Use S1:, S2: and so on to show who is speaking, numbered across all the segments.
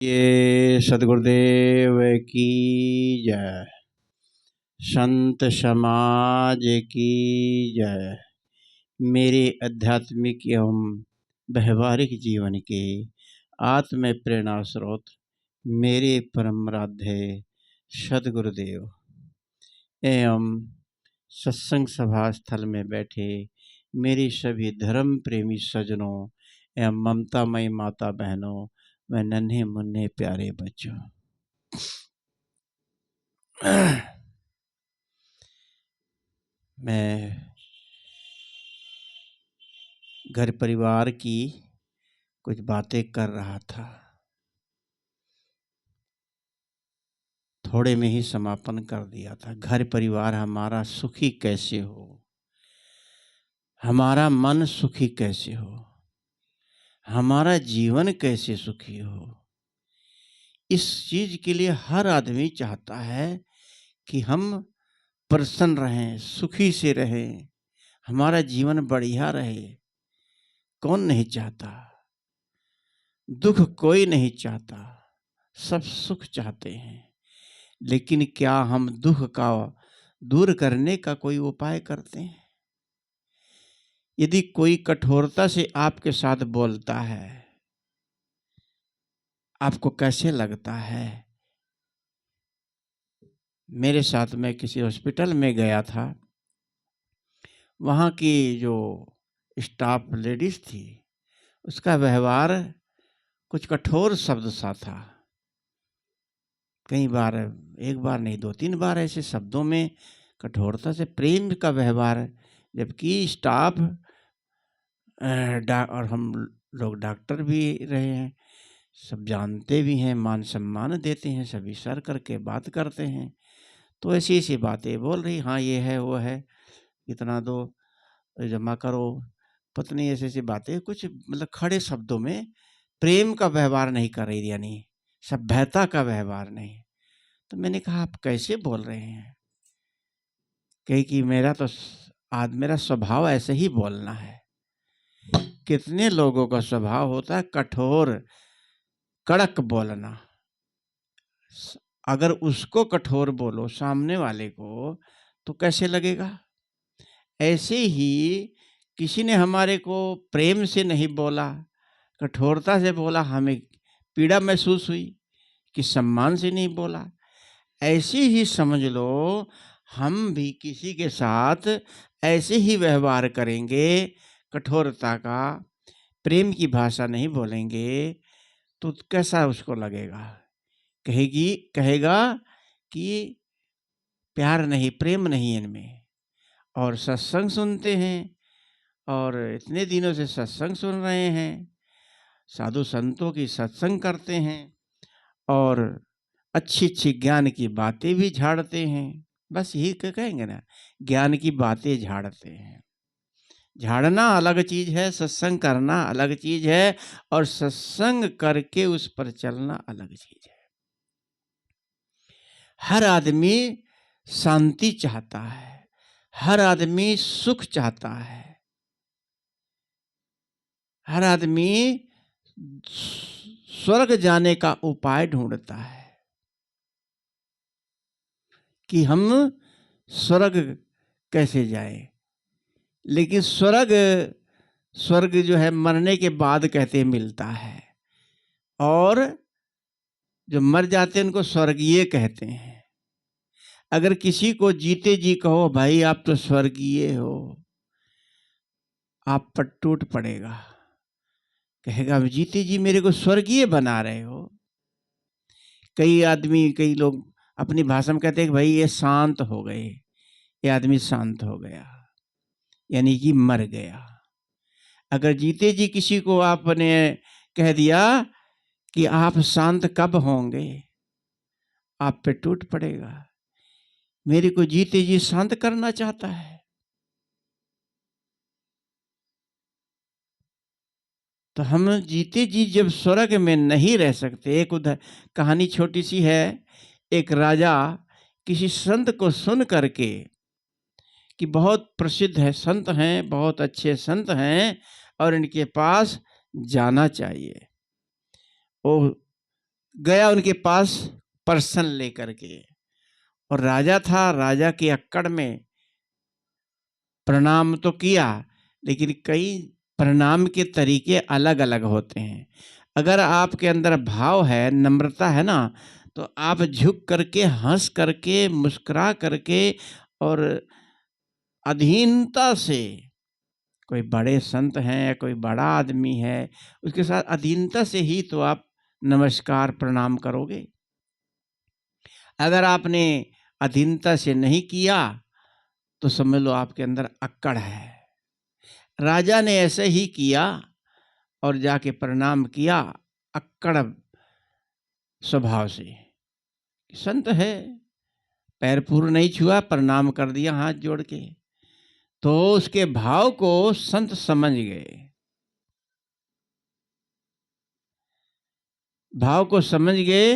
S1: ये सदगुरुदेव की जय। संत समाज की जय। मेरे आध्यात्मिक एवं व्यवहारिक जीवन के आत्म प्रेरणा स्रोत मेरे परम आराध्य सदगुरुदेव एवं सत्संग सभा स्थल में बैठे मेरे सभी धर्म प्रेमी सज्जनों एवं ममतामयी माता बहनों व नन्हे मुन्ने प्यारे बच्चों, मैं घर परिवार की कुछ बातें कर रहा था। थोड़े में ही समापन कर दिया था। घर परिवार हमारा सुखी कैसे हो, हमारा मन सुखी कैसे हो, हमारा जीवन कैसे सुखी हो, इस चीज के लिए हर आदमी चाहता है कि हम प्रसन्न रहें, सुखी से रहें, हमारा जीवन बढ़िया रहे। कौन नहीं चाहता? दुख कोई नहीं चाहता, सब सुख चाहते हैं। लेकिन क्या हम दुख का दूर करने का कोई उपाय करते हैं? यदि कोई कठोरता से आपके साथ बोलता है, आपको कैसे लगता है? मेरे साथ में किसी हॉस्पिटल में गया था, वहाँ की जो स्टाफ लेडीज थी, उसका व्यवहार कुछ कठोर शब्द सा था। कई बार, एक बार नहीं 2-3 बार ऐसे शब्दों में कठोरता से प्रेम का व्यवहार, जबकि स्टाफ और हम लोग डॉक्टर भी रहे हैं, सब जानते भी हैं, मान सम्मान देते हैं, सभी सर करके बात करते हैं। तो ऐसी ऐसी बातें बोल रही, हाँ ये है वो है, इतना दो, जमा करो, पत्नी ऐसी ऐसी बातें, कुछ मतलब खड़े शब्दों में प्रेम का व्यवहार नहीं कर रही, यानी सभ्यता का व्यवहार नहीं। तो मैंने कहा आप कैसे बोल रहे हैं? कही कि मेरा स्वभाव ऐसे ही बोलना है। कितने लोगों का स्वभाव होता है कठोर, कड़क बोलना। अगर उसको कठोर बोलो सामने वाले को, तो कैसे लगेगा? ऐसे ही किसी ने हमारे को प्रेम से नहीं बोला, कठोरता से बोला, हमें पीड़ा महसूस हुई। कि सम्मान से नहीं बोला, ऐसे ही समझ लो हम भी किसी के साथ ऐसे ही व्यवहार करेंगे, कठोरता का, प्रेम की भाषा नहीं बोलेंगे, तो कैसा उसको लगेगा? कहेगा कि प्यार नहीं, प्रेम नहीं इनमें। और सत्संग सुनते हैं, और इतने दिनों से सत्संग सुन रहे हैं, साधु संतों की सत्संग करते हैं, और अच्छी अच्छी ज्ञान की बातें भी झाड़ते हैं। बस यही कहेंगे ना, ज्ञान की बातें झाड़ते हैं। झाड़ना अलग चीज है, सत्संग करना अलग चीज है, और सत्संग करके उस पर चलना अलग चीज है। हर आदमी शांति चाहता है, हर आदमी सुख चाहता है, हर आदमी स्वर्ग जाने का उपाय ढूंढता है कि हम स्वर्ग कैसे जाए। लेकिन स्वर्ग जो है मरने के बाद कहते मिलता है, और जो मर जाते हैं उनको स्वर्गीय कहते हैं। अगर किसी को जीते जी कहो भाई आप तो स्वर्गीय हो, आप पर टूट पड़ेगा, कहेगा जीते जी मेरे को स्वर्गीय बना रहे हो। कई लोग अपनी भाषा में कहते हैं कि भाई ये शांत हो गए, ये आदमी शांत हो गया, यानी कि मर गया। अगर जीते जी किसी को आपने कह दिया कि आप शांत कब होंगे, आप पे टूट पड़ेगा। मेरे को जीते जी शांत करना चाहता है। तो हम जीते जी जब स्वर्ग में नहीं रह सकते। एक उधर कहानी छोटी सी है। एक राजा किसी संत को सुन करके कि बहुत प्रसिद्ध है, संत हैं, बहुत अच्छे संत हैं, और इनके पास जाना चाहिए। वो गया उनके पास पर्सन लेकर के, और राजा था, राजा की अक्कड़ में प्रणाम तो किया, लेकिन कई प्रणाम के तरीके अलग अलग होते हैं। अगर आपके अंदर भाव है, नम्रता है ना, तो आप झुक करके, हंस करके, मुस्कुरा करके और अधीनता से, कोई बड़े संत हैं या कोई बड़ा आदमी है, उसके साथ अधीनता से ही तो आप नमस्कार प्रणाम करोगे। अगर आपने अधीनता से नहीं किया तो समझ लो आपके अंदर अक्कड़ है। राजा ने ऐसे ही किया और जाके प्रणाम किया अक्कड़ स्वभाव से। संत है, पैर पूर्ण नहीं छुआ, प्रणाम कर दिया हाथ जोड़ के। तो उसके भाव को संत समझ गए, भाव को समझ गए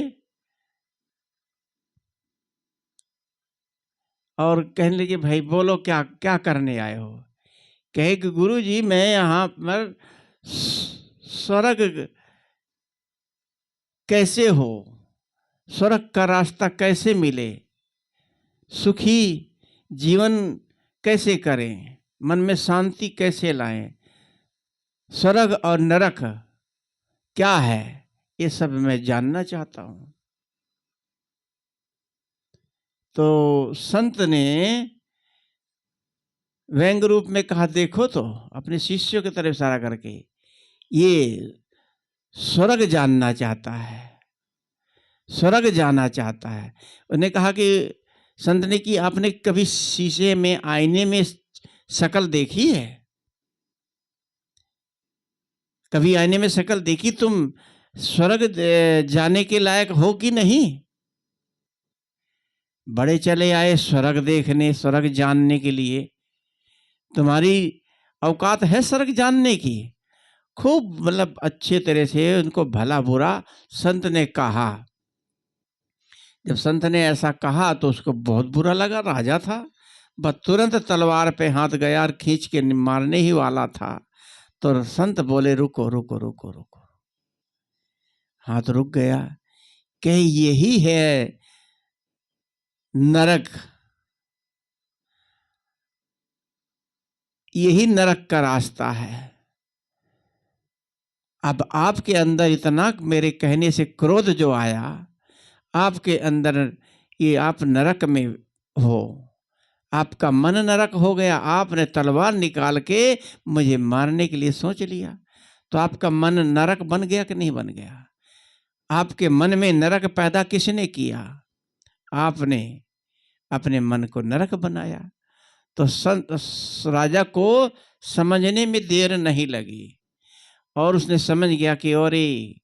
S1: और कहने लगे, भाई बोलो क्या क्या करने आए हो। कहे कि गुरु जी मैं यहाँ पर स्वर्ग कैसे हो, स्वर्ग का रास्ता कैसे मिले, सुखी जीवन कैसे करें, मन में शांति कैसे लाएं, स्वर्ग और नरक क्या है, ये सब मैं जानना चाहता हूं। तो संत ने व्यंग रूप में कहा, देखो तो, अपने शिष्यों की तरफ इशारा करके, ये स्वर्ग जानना चाहता है, स्वर्ग जाना चाहता है। उन्होंने कहा कि संत ने कि आपने कभी शीशे में, आईने में शक्ल देखी है? कभी आईने में शक्ल देखी? तुम स्वर्ग जाने के लायक हो कि नहीं? बड़े चले आए स्वर्ग देखने, स्वर्ग जानने के लिए, तुम्हारी औकात है स्वर्ग जानने की? खूब मतलब अच्छे तरह से उनको भला बुरा संत ने कहा। जब संत ने ऐसा कहा तो उसको बहुत बुरा लगा, राजा था, बस तुरंत तलवार पे हाथ गया और खींच के मारने ही वाला था। तो संत बोले, रुको रुको रुको रुको। हाथ रुक गया। कहे यही है नरक, यही नरक का रास्ता है। अब आपके अंदर इतना मेरे कहने से क्रोध जो आया, आपके अंदर ये आप नरक में हो, आपका मन नरक हो गया, आपने तलवार निकाल के मुझे मारने के लिए सोच लिया। तो आपका मन नरक बन गया कि नहीं बन गया? आपके मन में नरक पैदा किसने किया? आपने अपने मन को नरक बनाया। तो संत राजा को समझने में देर नहीं लगी और उसने समझ गया कि अरे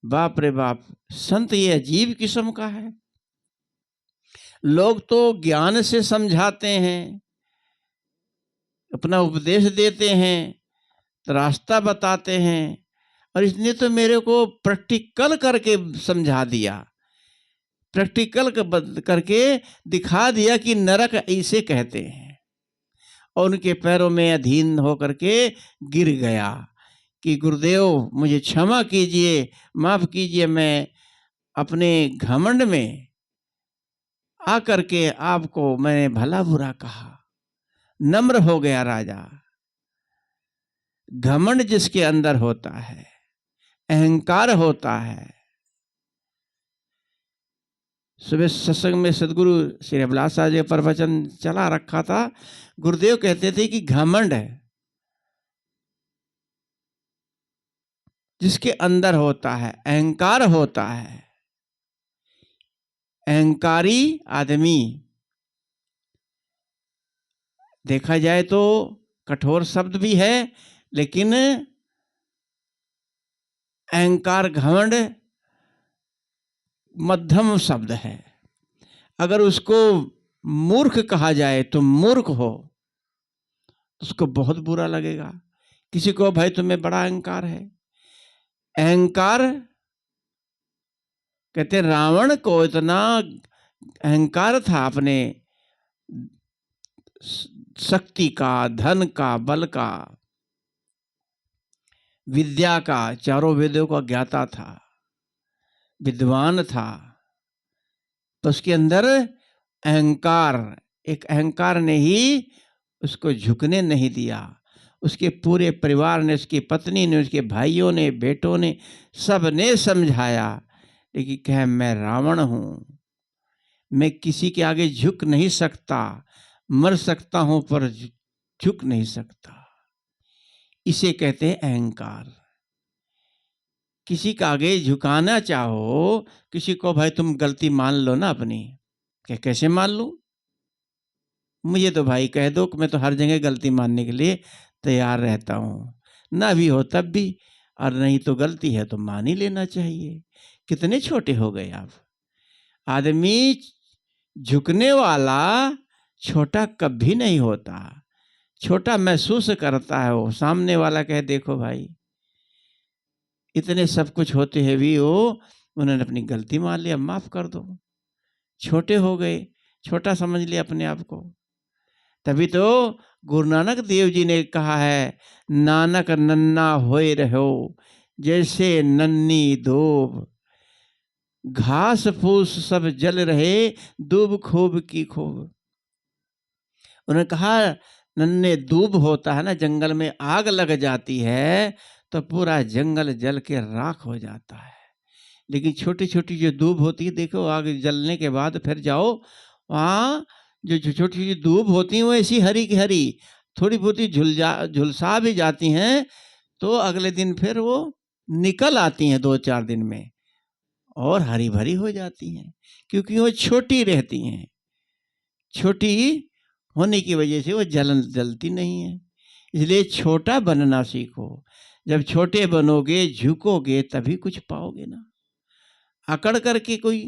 S1: बाप रे बाप, संत ये अजीब किस्म का है। लोग तो ज्ञान से समझाते हैं, अपना उपदेश देते हैं, रास्ता बताते हैं, और इसने तो मेरे को प्रैक्टिकल करके समझा दिया, प्रैक्टिकल करके दिखा दिया कि नरक इसे कहते हैं। और उनके पैरों में अधीन होकर के गिर गया कि गुरुदेव मुझे क्षमा कीजिए, माफ कीजिए, मैं अपने घमंड में आकर के आपको मैंने भला बुरा कहा। नम्र हो गया राजा। घमंड जिसके अंदर होता है, अहंकार होता है। सुबह सत्संग में सदगुरु श्री अभिलाष जी प्रवचन चला रखा था। गुरुदेव कहते थे कि घमंड है जिसके अंदर होता है, अहंकार होता है। अहंकारी आदमी देखा जाए तो कठोर शब्द भी है, लेकिन अहंकार घमंड मध्यम शब्द है। अगर उसको मूर्ख कहा जाए तो मूर्ख हो, उसको बहुत बुरा लगेगा। किसी को भाई तुम्हें बड़ा अहंकार है। अहंकार कहते रावण को इतना अहंकार था अपने शक्ति का, धन का, बल का, विद्या का, चारों वेदों का ज्ञाता था, विद्वान था, तो उसके अंदर अहंकार, एक अहंकार ने ही उसको झुकने नहीं दिया। उसके पूरे परिवार ने, उसकी पत्नी ने, उसके भाइयों ने, बेटों ने, सब ने समझाया, लेकिन कहे मैं रावण हूँ, मैं किसी के आगे झुक नहीं सकता, मर सकता हूं पर झुक नहीं सकता। इसे कहते हैं अहंकार। किसी के आगे झुकाना चाहो, किसी को भाई तुम गलती मान लो ना अपनी, क्या कैसे मान लूं? मुझे तो भाई कह दो कि मैं तो हर जगह गलती मानने के लिए तैयार रहता हूँ, ना भी हो तब भी, और नहीं तो गलती है तो मान ही लेना चाहिए। कितने छोटे हो गए आप। आदमी झुकने वाला छोटा कभी नहीं होता, छोटा महसूस करता है वो। सामने वाला कहे देखो भाई, इतने सब कुछ होते हैं भी वो, उन्होंने अपनी गलती मान लिया, माफ कर दो, छोटे हो गए, छोटा समझ लिया अपने आप को। तभी तो गुरु नानक देव जी ने कहा है, नानक नन्ना होए रहो जैसे नन्नी दूब, घास फूस सब जल रहे दूब खूब की खूब। उन्होंने कहा नन्हे दूब होता है ना, जंगल में आग लग जाती है तो पूरा जंगल जल के राख हो जाता है, लेकिन छोटी छोटी जो दूब होती है, देखो आग जलने के बाद फिर जाओ वहाँ, जो छोटी छोटी दूब होती हैं वो ऐसी हरी की हरी, थोड़ी बहुत ही झुलसा भी जाती हैं तो अगले दिन फिर वो निकल आती हैं 2-4 दिन में, और हरी भरी हो जाती हैं, क्योंकि वो छोटी रहती हैं। छोटी होने की वजह से वो जलती नहीं है। इसलिए छोटा बनना सीखो। जब छोटे बनोगे, झुकोगे, तभी कुछ पाओगे ना। अकड़ करके कोई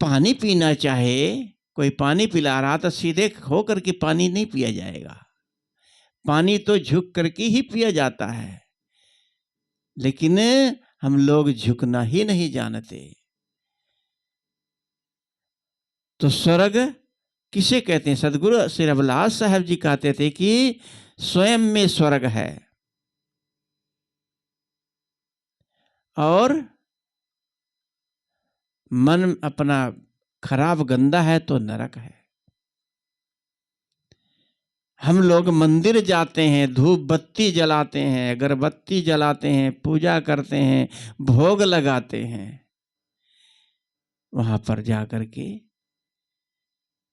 S1: पानी पीना चाहे, कोई पानी पिला रहा तो सीधे हो करके पानी नहीं पिया जाएगा, पानी तो झुक करके ही पिया जाता है। लेकिन हम लोग झुकना ही नहीं जानते। तो स्वर्ग किसे कहते हैं? सदगुरु श्री रविलास साहब जी कहते थे कि स्वयं में स्वर्ग है, और मन अपना खराब गंदा है तो नरक है। हम लोग मंदिर जाते हैं, धूप बत्ती जलाते हैं, अगरबत्ती जलाते हैं, पूजा करते हैं, भोग लगाते हैं वहां पर जाकर के,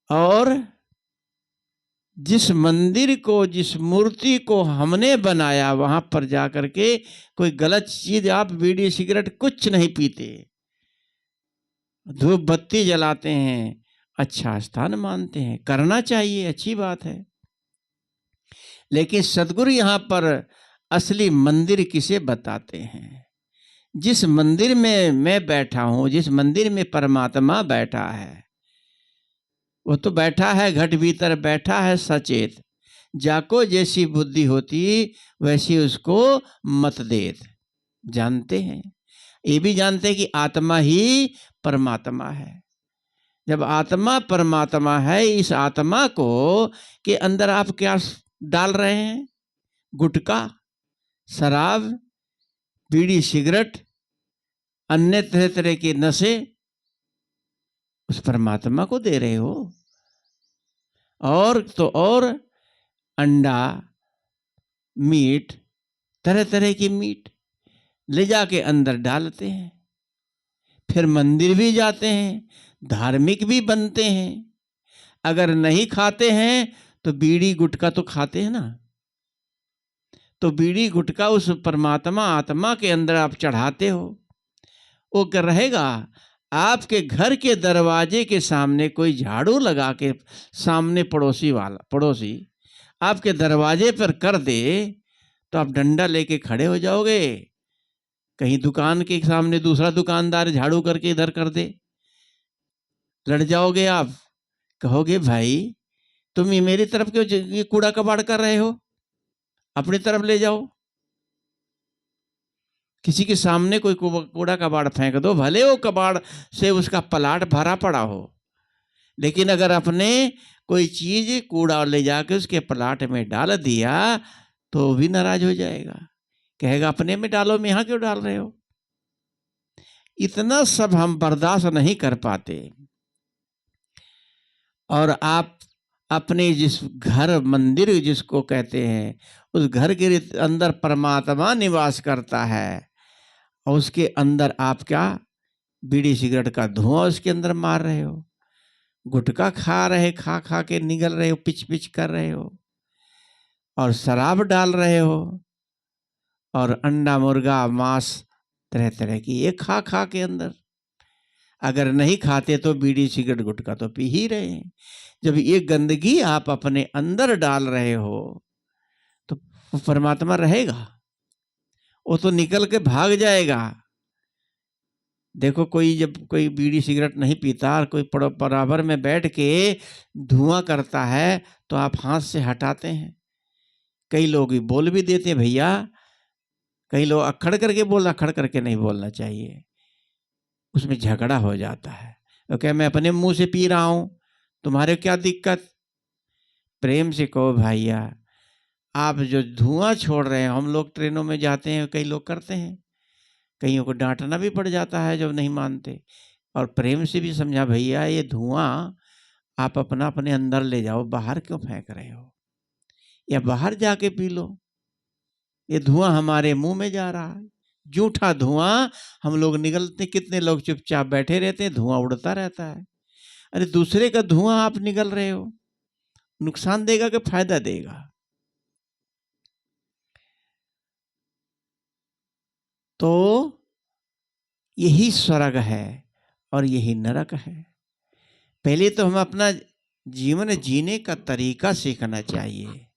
S1: और जिस मंदिर को, जिस मूर्ति को हमने बनाया, वहां पर जाकर के कोई गलत चीज, आप बीड़ी सिगरेट कुछ नहीं पीते, धूप बत्ती जलाते हैं, अच्छा स्थान मानते हैं, करना चाहिए, अच्छी बात है। लेकिन सदगुरु यहाँ पर असली मंदिर किसे बताते हैं? जिस मंदिर में मैं बैठा हूं, जिस मंदिर में परमात्मा बैठा है, वो तो बैठा है घट भीतर, बैठा है सचेत, जाको जैसी बुद्धि होती वैसी उसको मत देत। जानते हैं, ये भी जानते हैं कि आत्मा ही परमात्मा है। जब आत्मा परमात्मा है, इस आत्मा को के अंदर आप क्या डाल रहे हैं? गुटखा, शराब, बीड़ी सिगरेट, अन्य तरह तरह के नशे, उस परमात्मा को दे रहे हो। और तो और अंडा, मीट, तरह तरह की मीट ले जाके अंदर डालते हैं, फिर मंदिर भी जाते हैं, धार्मिक भी बनते हैं। अगर नहीं खाते हैं तो बीड़ी गुटखा तो खाते हैं ना, तो बीड़ी गुटखा उस परमात्मा आत्मा के अंदर आप चढ़ाते हो, वो क्या रहेगा? आपके घर के दरवाजे के सामने कोई झाड़ू लगा के, सामने पड़ोसी आपके दरवाजे पर कर दे, तो आप डंडा लेके खड़े हो जाओगे। कहीं दुकान के सामने दूसरा दुकानदार झाड़ू करके इधर कर दे, लड़ जाओगे आप, कहोगे भाई तुम ये मेरी तरफ क्यों ये कूड़ा कबाड़ कर रहे हो, अपनी तरफ ले जाओ। किसी के सामने कोई कूड़ा कबाड़ फेंक दो, भले वो कबाड़ से उसका पलाट भरा पड़ा हो, लेकिन अगर अपने कोई चीज कूड़ा ले जाके उसके पलाट में डाल दिया तो भी नाराज हो जाएगा, कहेगा अपने में डालो, मैं यहाँ क्यों डाल रहे हो। इतना सब हम बर्दाश्त नहीं कर पाते। और आप अपने जिस घर मंदिर जिसको कहते हैं, उस घर के अंदर परमात्मा निवास करता है, और उसके अंदर आप क्या बीड़ी सिगरेट का धुआं उसके अंदर मार रहे हो, गुटखा खा रहे, खा खा के निगल रहे हो, पिच पिच कर रहे हो, और शराब डाल रहे हो, और अंडा मुर्गा मांस तरह तरह की ये खा खा के अंदर। अगर नहीं खाते तो बीड़ी सिगरेट गुटखा तो पी ही रहे हैं। जब ये गंदगी आप अपने अंदर डाल रहे हो तो वो परमात्मा रहेगा? वो तो निकल के भाग जाएगा। देखो, कोई जब कोई बीड़ी सिगरेट नहीं पीता और कोई बराबर में बैठ के धुआं करता है तो आप हाथ से हटाते हैं। कई लोग बोल भी देते हैं भैया, कई लोग अक्खड़ करके अक्खड़ करके नहीं बोलना चाहिए, उसमें झगड़ा हो जाता है। तो क्या मैं अपने मुंह से पी रहा हूं, तुम्हारे क्या दिक्कत? प्रेम से कहो भैया, आप जो धुआं छोड़ रहे हैं, हम लोग ट्रेनों में जाते हैं, कई लोग करते हैं, कईयों को डांटना भी पड़ जाता है जब नहीं मानते, और प्रेम से भी समझा भैया ये धुआं आप अपना अपने अंदर ले जाओ, बाहर क्यों फेंक रहे हो, या बाहर जाके पी लो, ये धुआं हमारे मुंह में जा रहा है, जूठा धुआं हम लोग निगलते, कितने लोग चुपचाप बैठे रहते हैं, धुआं उड़ता रहता है। अरे दूसरे का धुआं आप निगल रहे हो, नुकसान देगा कि फायदा देगा? तो यही स्वर्ग है और यही नरक है। पहले तो हम अपना जीवन जीने का तरीका सीखना चाहिए,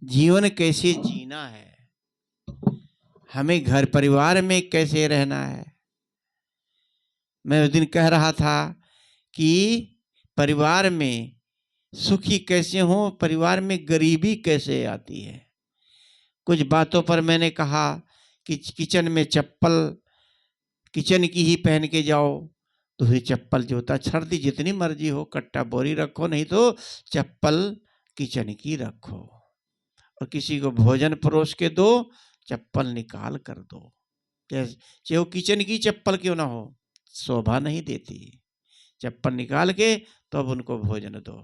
S1: जीवन कैसे जीना है, हमें घर परिवार में कैसे रहना है। मैं उस दिन कह रहा था कि परिवार में सुखी कैसे हो, परिवार में गरीबी कैसे आती है। कुछ बातों पर मैंने कहा कि किचन में चप्पल किचन की ही पहन के जाओ, तो फिर चप्पल जूता सर्दी जितनी मर्जी हो कट्टा बोरी रखो, नहीं तो चप्पल किचन की रखो। और किसी को भोजन परोस के दो, चप्पल निकाल कर दो, चाहे वो किचन की चप्पल क्यों ना हो, शोभा नहीं देती। चप्पल निकाल के तो अब उनको भोजन दो।